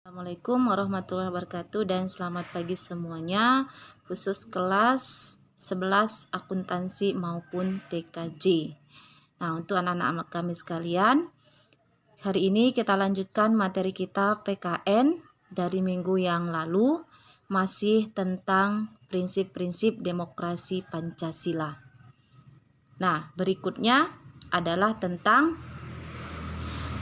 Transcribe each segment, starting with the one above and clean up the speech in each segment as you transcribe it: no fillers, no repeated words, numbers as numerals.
Assalamualaikum warahmatullahi wabarakatuh dan selamat pagi semuanya, khusus kelas 11 akuntansi maupun TKJ. Nah, untuk anak-anak kami sekalian, hari ini kita lanjutkan materi kita PKN dari minggu yang lalu, masih tentang prinsip-prinsip demokrasi Pancasila. Nah, berikutnya adalah tentang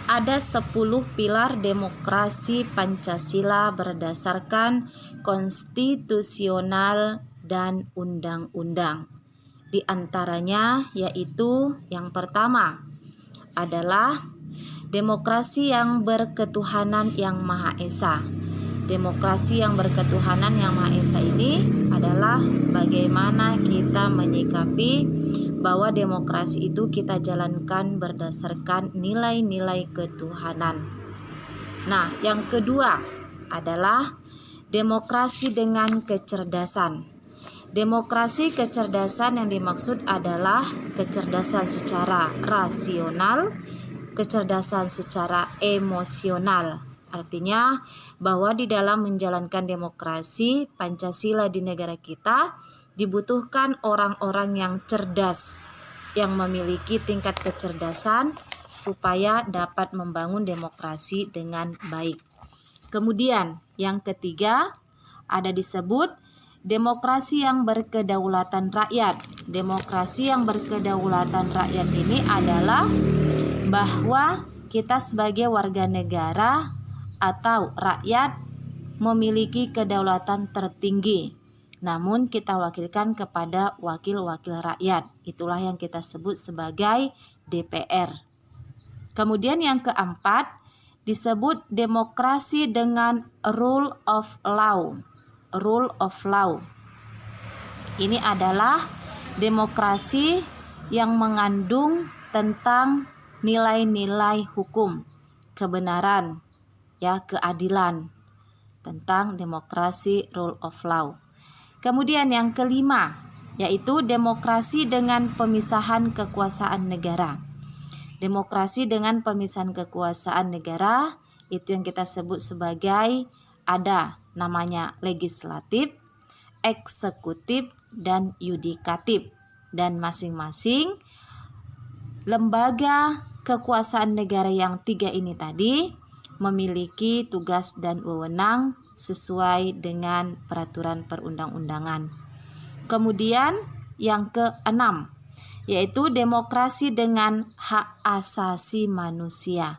ada 10 pilar demokrasi Pancasila berdasarkan konstitusional dan undang-undang. Di antaranya yaitu yang pertama adalah demokrasi yang berketuhanan yang Maha Esa. Demokrasi yang berketuhanan yang Maha Esa ini adalah bagaimana kita menyikapi bahwa demokrasi itu kita jalankan berdasarkan nilai-nilai ketuhanan. Nah, yang kedua adalah demokrasi dengan kecerdasan. Demokrasi kecerdasan yang dimaksud adalah kecerdasan secara rasional, kecerdasan secara emosional. Artinya bahwa di dalam menjalankan demokrasi Pancasila di negara kita dibutuhkan orang-orang yang cerdas, yang memiliki tingkat kecerdasan supaya dapat membangun demokrasi dengan baik. Kemudian yang ketiga ada disebut demokrasi yang berkedaulatan rakyat. Demokrasi yang berkedaulatan rakyat ini adalah bahwa kita sebagai warga negara atau rakyat memiliki kedaulatan tertinggi. Namun kita wakilkan kepada wakil-wakil rakyat. Itulah yang kita sebut sebagai DPR. Kemudian yang keempat disebut demokrasi dengan rule of law. Rule of law. Ini adalah demokrasi yang mengandung tentang nilai-nilai hukum, kebenaran, keadilan, tentang demokrasi rule of law. Kemudian yang kelima yaitu demokrasi dengan pemisahan kekuasaan negara. Demokrasi dengan pemisahan kekuasaan negara itu yang kita sebut sebagai ada namanya legislatif, eksekutif, dan yudikatif. Dan masing-masing lembaga kekuasaan negara yang tiga ini tadi memiliki tugas dan wewenang sesuai dengan peraturan perundang-undangan. Kemudian yang keenam yaitu demokrasi dengan hak asasi manusia.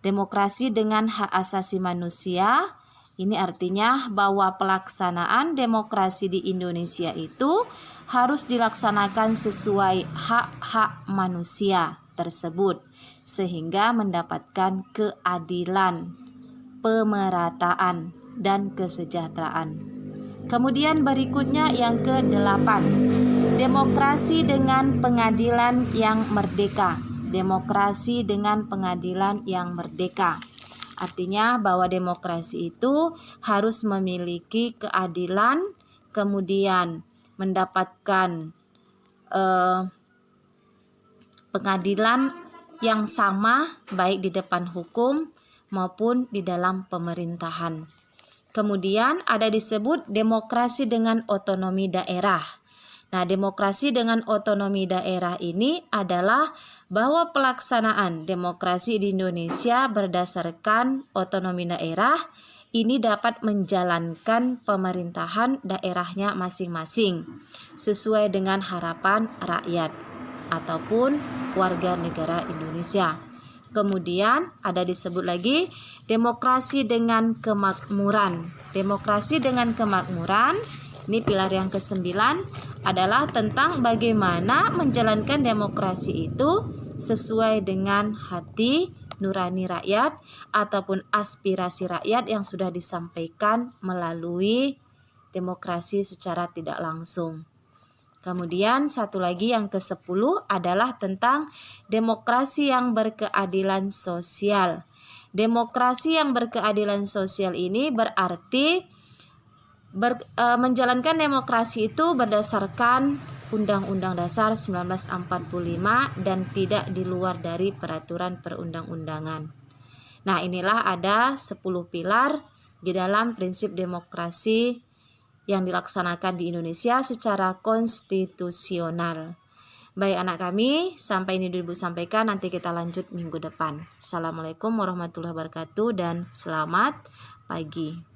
Demokrasi dengan hak asasi manusia ini artinya bahwa pelaksanaan demokrasi di Indonesia itu harus dilaksanakan sesuai hak-hak manusia tersebut sehingga mendapatkan keadilan, pemerataan, dan kesejahteraan. Kemudian berikutnya yang ke-8, demokrasi dengan pengadilan yang merdeka. Demokrasi dengan pengadilan yang merdeka. Artinya bahwa demokrasi itu harus memiliki keadilan, kemudian mendapatkan pengadilan yang sama baik di depan hukum maupun di dalam pemerintahan. Kemudian ada disebut demokrasi dengan otonomi daerah. Nah, demokrasi dengan otonomi daerah ini adalah bahwa pelaksanaan demokrasi di Indonesia berdasarkan otonomi daerah ini dapat menjalankan pemerintahan daerahnya masing-masing sesuai dengan harapan rakyat ataupun warga negara Indonesia. Kemudian ada disebut lagi demokrasi dengan kemakmuran. Demokrasi dengan kemakmuran, ini pilar yang ke-9 adalah tentang bagaimana menjalankan demokrasi itu sesuai dengan hati nurani rakyat ataupun aspirasi rakyat yang sudah disampaikan melalui demokrasi secara tidak langsung. Kemudian satu lagi yang ke-10 adalah tentang demokrasi yang berkeadilan sosial. Demokrasi yang berkeadilan sosial ini berarti menjalankan demokrasi itu berdasarkan Undang-Undang Dasar 1945 dan tidak di luar dari peraturan perundang-undangan. Nah, inilah ada 10 pilar di dalam prinsip demokrasi yang dilaksanakan di Indonesia secara konstitusional. Baik anak kami, sampai ini dulu Ibu sampaikan, nanti kita lanjut minggu depan. Assalamualaikum warahmatullahi wabarakatuh dan selamat pagi.